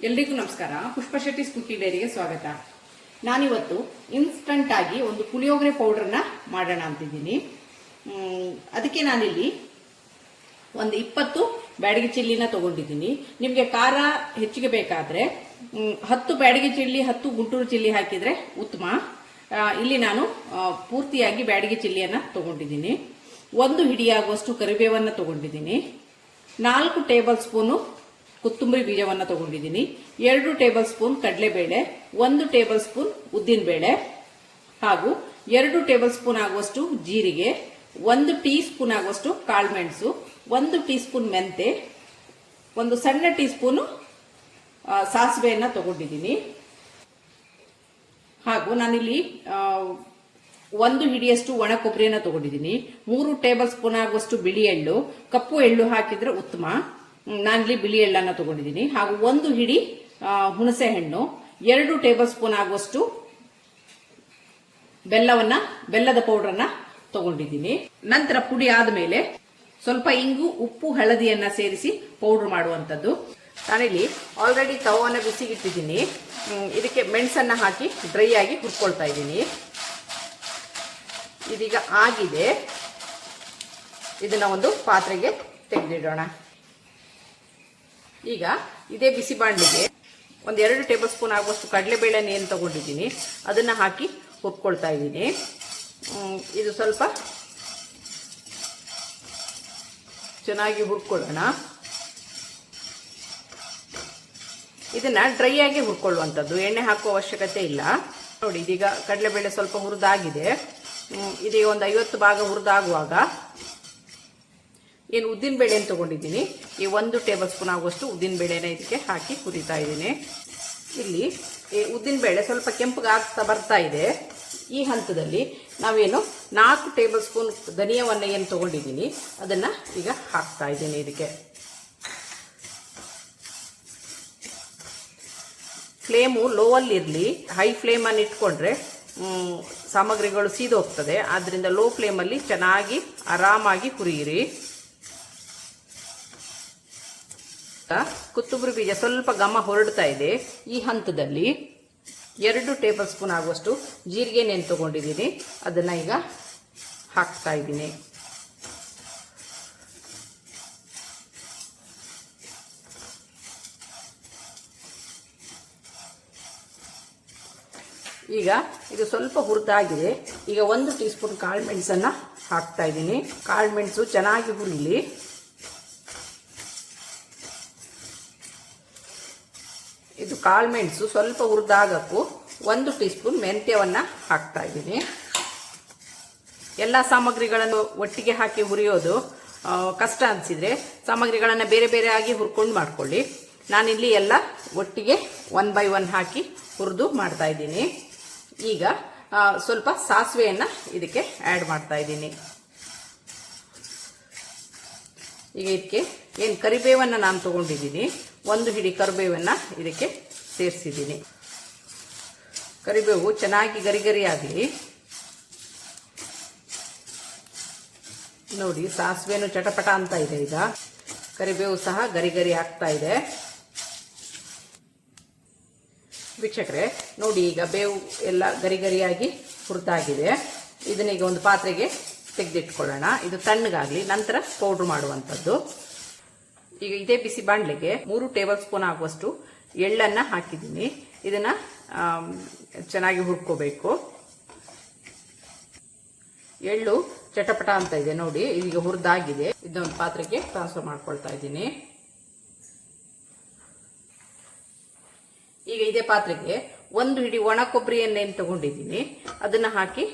ಎಲ್ರಿಗೂ ನಮಸ್ಕಾರ. ಪುಷ್ಪ ಶೆಟ್ಟಿ ಕುಕಿಂಗ್ ಡೈರಿಗೆ ಸ್ವಾಗತ. ನಾನಿವತ್ತು ಇನ್ಸ್ಟಂಟ್ ಆಗಿ ಒಂದು ಪುಳಿಯೋಗರೆ ಪೌಡರ್ನ ಮಾಡೋಣ ಅಂತಿದ್ದೀನಿ. ಅದಕ್ಕೆ ನಾನಿಲ್ಲಿ ಒಂದು 20 ಬ್ಯಾಡಗಿ ಚಿಲ್ಲಿನ ತಗೊಂಡಿದ್ದೀನಿ. ನಿಮಗೆ ಖಾರ ಹೆಚ್ಚಿಗೆ ಬೇಕಾದರೆ 10 ಬ್ಯಾಡಗಿ ಚಿಲ್ಲಿ 10 ಗುಂಟೂರು ಚಿಲ್ಲಿ ಹಾಕಿದರೆ ಉತ್ತಮ. ಇಲ್ಲಿ ನಾನು ಪೂರ್ತಿಯಾಗಿ ಬ್ಯಾಡಗಿ ಚಿಲ್ಲಿಯನ್ನು ತಗೊಂಡಿದ್ದೀನಿ. 1 ಹಿಡಿಯಾಗುವಷ್ಟು ಕರಿಬೇವನ್ನು ತಗೊಂಡಿದ್ದೀನಿ. 4 ಟೇಬಲ್ ಸ್ಪೂನು ಕೊತ್ತಂಬರಿ ಬೀಜವನ್ನು ತಗೊಂಡಿದ್ದೀನಿ. 2 ಟೇಬಲ್ ಸ್ಪೂನ್ ಕಡಲೆಬೇಳೆ, 1 ಟೇಬಲ್ ಸ್ಪೂನ್ ಉದ್ದಿನಬೇಳೆ ಹಾಗೂ 2 ಟೇಬಲ್ ಸ್ಪೂನ್ ಆಗುವಷ್ಟು ಜೀರಿಗೆ, 1 ಟೀ ಸ್ಪೂನ್ ಆಗುವಷ್ಟು ಕಾಳುಮೆಣಸು, 1 ಟೀ ಸ್ಪೂನ್ ಮೆಂತೆ, 1 ಸಣ್ಣ ಟೀ ಸ್ಪೂನು ಸಾಸಿವೆಯನ್ನು ತಗೊಂಡಿದ್ದೀನಿ. ಹಾಗೂ ನಾನಿಲ್ಲಿ 1 ಹಿಡಿಯಷ್ಟು ಒಣ ಕೊಬ್ಬರಿಯನ್ನು ತಗೊಂಡಿದ್ದೀನಿ. 3 ಟೇಬಲ್ ಸ್ಪೂನ್ ಆಗುವಷ್ಟು ಬಿಳಿ ಎಳ್ಳು, ಕಪ್ಪು ಎಳ್ಳು ಹಾಕಿದ್ರೆ ಉತ್ತಮ. ನಾನಿಲ್ಲಿ ಬಿಳಿ ಎಳ್ಳನ್ನು ತಗೊಂಡಿದ್ದೀನಿ. ಹಾಗೂ 1 ಹಿಡಿ ಹುಣಸೆ ಹಣ್ಣು, 2 ಟೇಬಲ್ ಸ್ಪೂನ್ ಆಗುವಷ್ಟು ಬೆಲ್ಲದ ಪೌಡರ್ನ ತಗೊಂಡಿದ್ದೀನಿ. ನಂತರ ಪುಡಿ ಆದ್ಮೇಲೆ ಸ್ವಲ್ಪ ಇಂಗು, ಉಪ್ಪು, ಹಳದಿಯನ್ನ ಸೇರಿಸಿ ಪೌಡರ್ ಮಾಡುವಂಥದ್ದು. ನಾನಿಲ್ಲಿ ಆಲ್ರೆಡಿ ತವವನ್ನು ಬಿಸಿಗಿಟ್ಟಿದ್ದೀನಿ. ಇದಕ್ಕೆ ಮೆಣಸನ್ನ ಹಾಕಿ ಡ್ರೈ ಆಗಿ ಹುರ್ಕೊಳ್ತಾ ಇದ್ದೀನಿ. ಇದೀಗ ಆಗಿದೆ. ಇದನ್ನ ಒಂದು ಪಾತ್ರೆಗೆ ತೆಗೆದಿಡೋಣ. ಈಗ ಇದೇ ಬಿಸಿ ಬಾಣಲಿಗೆ 2 ಟೇಬಲ್ ಸ್ಪೂನ್ ಆಗುವಷ್ಟು ಕಡಲೆಬೇಳೆನ ಏನು ತಗೊಂಡಿದ್ದೀನಿ ಅದನ್ನ ಹಾಕಿ ಹುರ್ಕೊಳ್ತಾ ಇದ್ದೀನಿ. ಇದು ಸ್ವಲ್ಪ ಚೆನ್ನಾಗಿ ಹುರ್ಕೊಳ್ಳೋಣ. ಇದನ್ನ ಡ್ರೈ ಆಗಿ ಹುರ್ಕೊಳ್ಳುವಂಥದ್ದು, ಎಣ್ಣೆ ಹಾಕುವ ಅವಶ್ಯಕತೆ ಇಲ್ಲ. ನೋಡಿ, ಇದೀಗ ಕಡಲೆಬೇಳೆ ಸ್ವಲ್ಪ ಹುರಿದಾಗಿದೆ. ಇದೀಗ ಒಂದು 50 ಭಾಗ ಹುರಿದಾಗುವಾಗ ಏನು ಉದ್ದಿನ ಬೇಳೆಯನ್ನು ತಗೊಂಡಿದ್ದೀನಿ, ಈ 1 ಟೇಬಲ್ ಸ್ಪೂನ್ ಆಗುವಷ್ಟು ಉದ್ದಿನ ಬೇಳೆನ ಇದಕ್ಕೆ ಹಾಕಿ ಹುರಿತಾ ಇದ್ದೀನಿ. ಇಲ್ಲಿ ಈ ಉದ್ದಿನ ಬೇಳೆ ಸ್ವಲ್ಪ ಕೆಂಪಗಾಗ್ತಾ ಬರ್ತಾ ಇದೆ. ಈ ಹಂತದಲ್ಲಿ ನಾವೇನು 4 ಟೇಬಲ್ ಸ್ಪೂನ್ ಧನಿಯಾವನ್ನು ಏನು ತಗೊಂಡಿದ್ದೀನಿ ಅದನ್ನ ಈಗ ಹಾಕ್ತಾ ಇದ್ದೀನಿ. ಇದಕ್ಕೆ ಫ್ಲೇಮು ಲೋವಲ್ಲಿ ಇರಲಿ. ಹೈ ಫ್ಲೇಮನ್ನು ಇಟ್ಕೊಂಡ್ರೆ ಸಾಮಗ್ರಿಗಳು ಸೀದೋಗ್ತದೆ. ಆದ್ರಿಂದ ಲೋ ಫ್ಲೇಮಲ್ಲಿ ಚೆನ್ನಾಗಿ ಆರಾಮಾಗಿ ಹುರಿಯಿರಿ. ಕೊತ್ತಂಬರಿ ಬೀಜ ಸ್ವಲ್ಪ ಘಮ ಹೊರಡ್ತಾ ಇದೆ. ಈ ಹಂತದಲ್ಲಿ 2 ಟೇಬಲ್ ಸ್ಪೂನ್ ಆಗುವಷ್ಟು ಜೀರಿಗೆ ನೆನೆ ತಗೊಂಡಿದ್ದೀನಿ, ಅದನ್ನ ಈಗ ಹಾಕ್ತಾ ಇದ್ದೀನಿ. ಈಗ ಇದು ಸ್ವಲ್ಪ ಹುರಿದಾಗಿದೆ. ಈಗ 1 ಟೀ ಸ್ಪೂನ್ ಕಾಳುಮೆಣಸನ್ನ ಹಾಕ್ತಾ ಇದ್ದೀನಿ. ಕಾಳುಮೆಣಸು ಚೆನ್ನಾಗಿ ಹುರಿಲಿ. ಇದು ಕಾಳುಮೆಣಸು ಸ್ವಲ್ಪ ಹುರಿದಾಗಕ್ಕೂ 1 ಟೀ ಸ್ಪೂನ್ ಮೆಂತ್ಯವನ್ನ ಹಾಕ್ತಾ ಇದ್ದೀನಿ. ಎಲ್ಲ ಸಾಮಗ್ರಿಗಳನ್ನು ಒಟ್ಟಿಗೆ ಹಾಕಿ ಹುರಿಯೋದು ಕಷ್ಟ ಅನಿಸಿದ್ರೆ ಸಾಮಗ್ರಿಗಳನ್ನು ಬೇರೆ ಬೇರೆ ಆಗಿ ಹುರ್ಕೊಂಡು ಮಾಡ್ಕೊಳ್ಳಿ. ನಾನಿಲ್ಲಿ ಎಲ್ಲ ಒಟ್ಟಿಗೆ 1 ಬೈ 1 ಹಾಕಿ ಹುರಿದು ಮಾಡ್ತಾ ಇದ್ದೀನಿ. ಈಗ ಸ್ವಲ್ಪ ಸಾಸಿವೆಯನ್ನ ಇದಕ್ಕೆ ಆ್ಯಡ್ ಮಾಡ್ತಾ ಇದ್ದೀನಿ. ಈಗ ಇದಕ್ಕೆ ಏನು ಕರಿಬೇವನ್ನು ನಾನು ತಗೊಂಡಿದ್ದೀನಿ, 1 ಹಿಡಿ ಕರಿಬೇವನ್ನ ಇದಕ್ಕೆ ಸೇರಿಸಿದ್ದೀನಿ. ಕರಿಬೇವು ಚೆನ್ನಾಗಿ ಗರಿ ಆಗಲಿ. ನೋಡಿ, ಸಾಸಿವೆನು ಚಟಪಟ ಅಂತ ಇದೆ. ಈಗ ಕರಿಬೇವು ಸಹ ಗರಿ ಆಗ್ತಾ ಇದೆ. ವೀಕ್ಷಕರೇ ನೋಡಿ, ಈಗ ಬೇವು ಎಲ್ಲ ಗರಿಯಾಗಿ ಹುರಿದಾಗಿದೆ. ಇದನ್ನೀಗ ಒಂದು ಪಾತ್ರೆಗೆ ತೆಗೆದಿಟ್ಕೊಳ್ಳೋಣ. ಇದು ತಣ್ಣಗಾಗಲಿ, ನಂತರ ಪೌಡ್ರ್ ಮಾಡುವಂಥದ್ದು. ಈಗ ಇದೇ ಬಿಸಿ ಬಾಣಲೆಗೆ 3 ಟೇಬಲ್ ಸ್ಪೂನ್ ಆಗುವಷ್ಟು ಎಳ್ಳನ್ನ ಹಾಕಿದ್ದೀನಿ. ಇದನ್ನ ಚೆನ್ನಾಗಿ ಹುರ್ಕೋಬೇಕು. ಎಳ್ಳು ಚಟಪಟ ಅಂತ ಇದೆ ನೋಡಿ, ಈಗ ಹುರಿದಾಗಿದೆ. ಇದೊಂದು ಪಾತ್ರೆಗೆ ಟ್ರಾನ್ಸ್ಫರ್ ಮಾಡ್ಕೊಳ್ತಾ ಇದ್ದೀನಿ. ಈಗ ಇದೇ ಪಾತ್ರೆಗೆ 1 ಹಿಡಿ ಒಣ ಕೊಬ್ಬರಿಯನ್ನೇನು ತಗೊಂಡಿದ್ದೀನಿ ಅದನ್ನ ಹಾಕಿ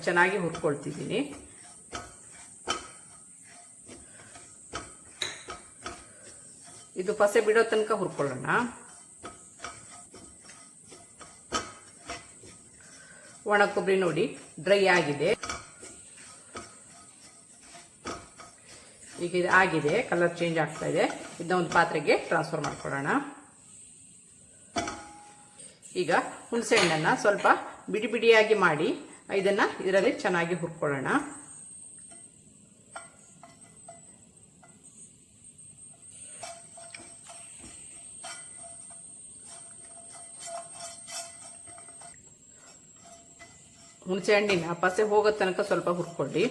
ಚೆನ್ನಾಗಿ ಹುರ್ಕೊಳ್ತಿದ್ದೀನಿ. ಇದು ಪಸೆ ಬಿಡೋ ತನಕ ಹುರ್ಕೊಳ್ಳೋಣ. ಒಣ ಕೊಬ್ಬರಿ ನೋಡಿ ಡ್ರೈ ಆಗಿದೆ. ಈಗ ಇದು ಆಗಿದೆ, ಕಲರ್ ಚೇಂಜ್ ಆಗ್ತಾ ಇದೆ. ಇದನ್ನ ಒಂದು ಪಾತ್ರೆಗೆ ಟ್ರಾನ್ಸ್ಫರ್ ಮಾಡ್ಕೊಳ್ಳೋಣ. ಈಗ ಹುಣಸೆ ಹಣ್ಣನ್ನ ಸ್ವಲ್ಪ ಬಿಡಿಯಾಗಿ ಮಾಡಿ ಇದನ್ನ ಇದರಲ್ಲಿ ಚೆನ್ನಾಗಿ ಹುರ್ಕೊಳ್ಳೋಣ. ಹುಣಸೆ ಹಣ್ಣಿನ ಪಸೆ ಹೋಗೋ ತನಕ ಸ್ವಲ್ಪ ಹುರ್ಕೊಳ್ಳಿ.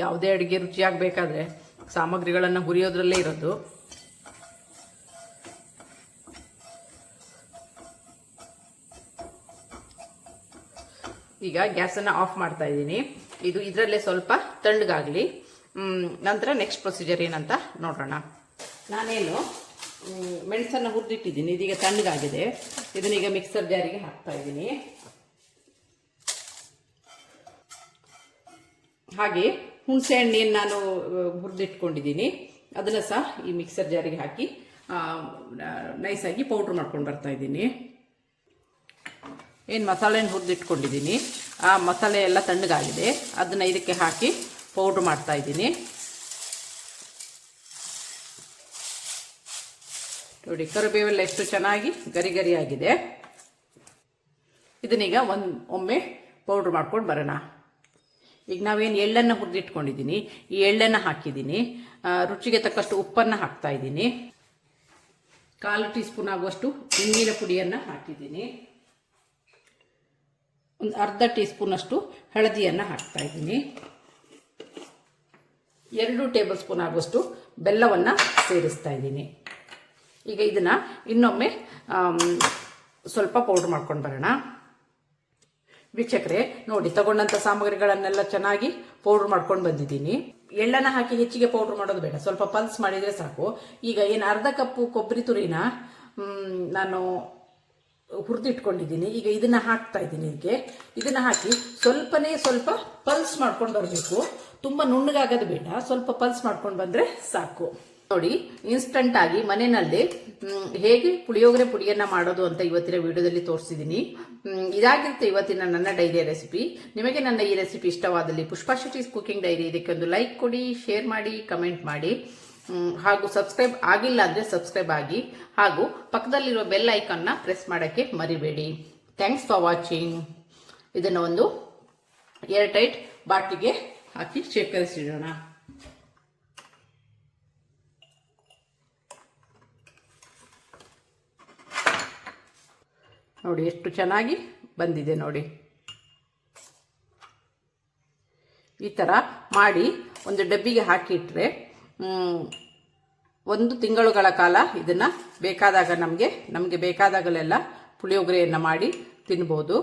ಯಾವುದೇ ಅಡುಗೆ ರುಚಿಯಾಗಬೇಕಾದ್ರೆ ಸಾಮಗ್ರಿಗಳನ್ನು ಹುರಿಯೋದ್ರಲ್ಲೇ ಇರೋದು. ಈಗ ಗ್ಯಾಸನ್ನು ಆಫ್ ಮಾಡ್ತಾ ಇದ್ದೀನಿ. ಇದು ಇದರಲ್ಲೇ ಸ್ವಲ್ಪ ತಣ್ಣಗಾಗಲಿ. ನಂತರ ನೆಕ್ಸ್ಟ್ ಪ್ರೊಸೀಜರ್ ಏನಂತ ನೋಡೋಣ. ನಾನೇನು ಮೆಣಸನ್ನು ಹುರಿದಿಟ್ಟಿದ್ದೀನಿ. ಇದೀಗ ತಣ್ಣಗಾಗಿದೆ. ಇದನ್ನೀಗ ಮಿಕ್ಸರ್ ಜಾರಿಗೆ ಹಾಕ್ತಾ ಇದ್ದೀನಿ. ಹಾಗೆ ಹುಣಸೆ ಹಣ್ಣೇನು ನಾನು ಹುರಿದಿಟ್ಕೊಂಡಿದ್ದೀನಿ ಅದನ್ನು ಸಹ ಈ ಮಿಕ್ಸರ್ ಜಾರಿಗೆ ಹಾಕಿ ನೈಸಾಗಿ ಪೌಡ್ರ್ ಮಾಡ್ಕೊಂಡು ಬರ್ತಾ ಇದ್ದೀನಿ. ಏನು ಮಸಾಲೆನ ಹುರಿದಿಟ್ಕೊಂಡಿದ್ದೀನಿ ಆ ಮಸಾಲೆ ಎಲ್ಲ ತಣ್ಣಗಾಗಿದೆ. ಅದನ್ನು ಇದಕ್ಕೆ ಹಾಕಿ ಪೌಡ್ರ್ ಮಾಡ್ತಾ ಇದ್ದೀನಿ. ನೋಡಿ ಕರಿಬೇವೆಲ್ಲ ಎಷ್ಟು ಚೆನ್ನಾಗಿ ಗರಿ ಗರಿ ಆಗಿದೆ. ಇದನ್ನೀಗ ಒಮ್ಮೆ ಪೌಡ್ರ್ ಮಾಡ್ಕೊಂಡು ಬರೋಣ. ಈಗ ನಾವೇನು ಎಳ್ಳನ್ನು ಹುರಿದಿಟ್ಕೊಂಡಿದ್ದೀನಿ ಈ ಎಳ್ಳನ್ನು ಹಾಕಿದ್ದೀನಿ. ರುಚಿಗೆ ತಕ್ಕಷ್ಟು ಉಪ್ಪನ್ನು ಹಾಕ್ತಾ ಇದ್ದೀನಿ. 1/4 ಟೀ ಸ್ಪೂನ್ ಆಗುವಷ್ಟು ಇಂಗಿನ ಪುಡಿಯನ್ನು ಹಾಕಿದ್ದೀನಿ. ಒಂದು ಅರ್ಧ ಟೀ ಸ್ಪೂನ್ ಅಷ್ಟು ಹಳದಿಯನ್ನು ಹಾಕ್ತಾ ಇದ್ದೀನಿ. 2 ಟೇಬಲ್ ಸ್ಪೂನ್ ಆಗುವಷ್ಟು ಬೆಲ್ಲವನ್ನು ಸೇರಿಸ್ತಾ ಇದ್ದೀನಿ. ಈಗ ಇದನ್ನು ಇನ್ನೊಮ್ಮೆ ಸ್ವಲ್ಪ ಪೌಡ್ರ್ ಮಾಡ್ಕೊಂಡು ಬರೋಣ. ವೀಕ್ಷಕರೇ ನೋಡಿ, ತಗೊಂಡಂಥ ಸಾಮಗ್ರಿಗಳನ್ನೆಲ್ಲ ಚೆನ್ನಾಗಿ ಪೌಡ್ರ್ ಮಾಡ್ಕೊಂಡು ಬಂದಿದ್ದೀನಿ. ಎಳ್ಳನ್ನು ಹಾಕಿ ಹೆಚ್ಚಿಗೆ ಪೌಡ್ರ್ ಮಾಡೋದು ಬೇಡ, ಸ್ವಲ್ಪ ಪಲ್ಸ್ ಮಾಡಿದರೆ ಸಾಕು. ಈಗ ಏನು ಅರ್ಧ ಕಪ್ಪು ಕೊಬ್ಬರಿ ತುರಿನ ನಾನು ಹುರಿದಿಟ್ಕೊಂಡಿದ್ದೀನಿ. ಈಗ ಇದನ್ನು ಹಾಕ್ತಾ ಇದ್ದೀನಿ. ಇದನ್ನು ಹಾಕಿ ಸ್ವಲ್ಪ ಪಲ್ಸ್ ಮಾಡ್ಕೊಂಡು ಬರಬೇಕು. ತುಂಬ ನುಣ್ಣಗಾಗೋದು ಬೇಡ, ಸ್ವಲ್ಪ ಪಲ್ಸ್ ಮಾಡ್ಕೊಂಡು ಬಂದರೆ ಸಾಕು. ನೋಡಿ, ಇನ್ಸ್ಟಂಟ್ ಆಗಿ ಮನೆಯಲ್ಲಿ ಹೇಗೆ ಪುಳಿಯೋಗರೆ ಪುಡಿಯನ್ನು ಮಾಡೋದು ಅಂತ ಇವತ್ತಿನ ವಿಡಿಯೋದಲ್ಲಿ ತೋರಿಸಿದ್ದೀನಿ. ಇದಾಗಿರುತ್ತೆ ಇವತ್ತಿನ ನನ್ನ ಡೈರಿ ರೆಸಿಪಿ. ನಿಮಗೆ ನನ್ನ ಈ ರೆಸಿಪಿ ಇಷ್ಟವಾದಲ್ಲಿ ಪುಷ್ಪಾ ಶೆಟ್ಟೀಸ್ ಕುಕಿಂಗ್ ಡೈರಿ ಇದಕ್ಕೆ ಒಂದು ಲೈಕ್ ಕೊಡಿ, ಶೇರ್ ಮಾಡಿ, ಕಮೆಂಟ್ ಮಾಡಿ. ಹಾಗೂ ಸಬ್ಸ್ಕ್ರೈಬ್ ಆಗಿಲ್ಲ ಅಂದರೆ ಸಬ್ಸ್ಕ್ರೈಬ್ ಆಗಿ, ಹಾಗೂ ಪಕ್ಕದಲ್ಲಿರುವ ಬೆಲ್ ಐಕಾನ್ನ ಪ್ರೆಸ್ ಮಾಡೋಕ್ಕೆ ಮರಿಬೇಡಿ. Thanks for watching. ಇದನ್ನು ಒಂದು ಏರ್ ಟೈಟ್ ಬಾಟ್ಲಿಗೆ ಹಾಕಿ ಶೇಖರಿಸಿಡೋಣ. ನೋಡಿ ಎಷ್ಟು ಚೆನ್ನಾಗಿ ಬಂದಿದೆ ನೋಡಿ. ಈ ಥರ ಮಾಡಿ ಒಂದು ಡಬ್ಬಿಗೆ ಹಾಕಿಟ್ರೆ 1 ತಿಂಗಳುಗಳ ಕಾಲ ಇದನ್ನು ಬೇಕಾದಾಗ ನಮಗೆ ಬೇಕಾದಾಗಲೆಲ್ಲ ಪುಳಿಯೋಗರೆಯನ್ನು ಮಾಡಿ ತಿನ್ಬೋದು.